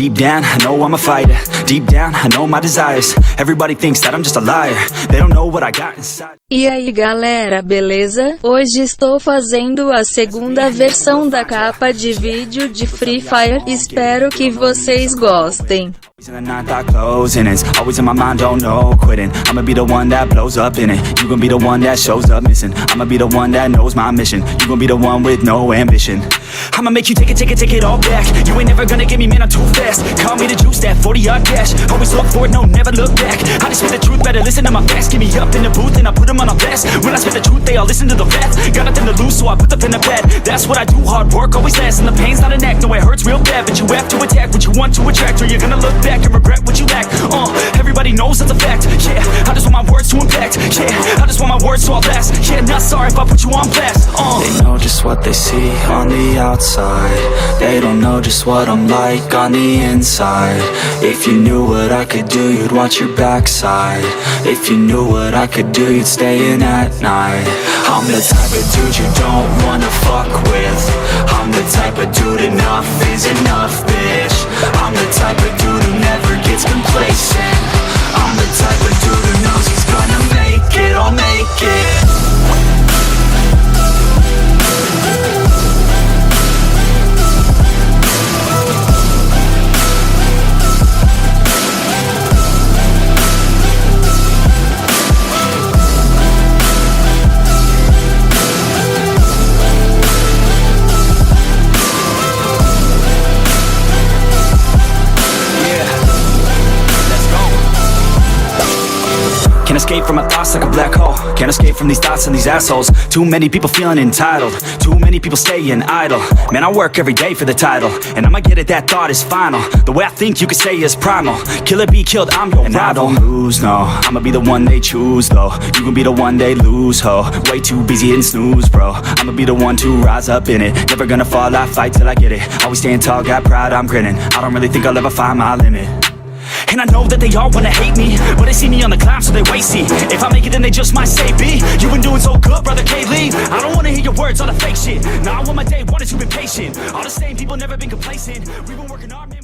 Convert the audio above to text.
Deep down, I know I'm a fighter. Deep down, I know my desires. Everybody thinks that I'm just a liar. They don't know what I got inside. E aí galera, beleza? Hoje estou fazendo a segunda versão da capa de vídeo de Free Fire. Espero que vocês gostem. And the night that closing is always in my mind, don't know quitting. I'ma be the one that blows up in it. You gon' be the one that shows up missing. I'ma be the one that knows my mission. You gon' be the one with no ambition. I'ma make you take it all back. You ain't never gonna get me, man, I'm too fast. Call me the juice, that 40-yard dash. Always look for it, no, never look back. I just spit the truth, better listen to my facts. Get me up in the booth and I put them on a blast. When I spit the truth, they all listen to the facts. Got nothing to lose, so I put the pen to bed. That's what I do, hard work always lasts. And the pain's not an act, no, it hurts real bad. But you have to attack what you want to attract, or you're gonna look back and regret what you lack. Everybody knows that's a fact. Yeah, I just want my words to impact. Yeah, I just want my words to all last. Yeah, not sorry if I put you on blast. They know just what they see on the outside. They don't know just what I'm like on the inside. If you knew what I could do, you'd watch your backside. If you knew what I could do, you'd stay in at night. I'm the type of dude you don't wanna fuck with. I'm the type of dude enough is enough, bitch. I'm the type of dude who never gets complacent. I'm the type of dude who knows he's gonna make it, I'll make it. Can't escape from my thoughts like a black hole. Can't escape from these thoughts and these assholes. Too many people feeling entitled. Too many people staying idle. Man, I work every day for the title, and I'ma get it, that thought is final. The way I think you could say is primal. Kill or be killed, I'm your rival. I don't lose, no. I'ma be the one they choose, though. You gon' be the one they lose, ho. Way too busy hitting snooze, bro. I'ma be the one to rise up in it. Never gonna fall, I fight till I get it. Always staying tall, got pride, I'm grinning. I don't really think I'll ever find my limit. And I know that they all wanna hate me, but they see me on the climb, so they wait, see. If I make it, then they just might say, B, you been doing so good, brother, can't leave. I don't wanna hear your words, all the fake shit. Now I want my day one, you've been patient. All the same people, never been complacent. We've been working hard, man.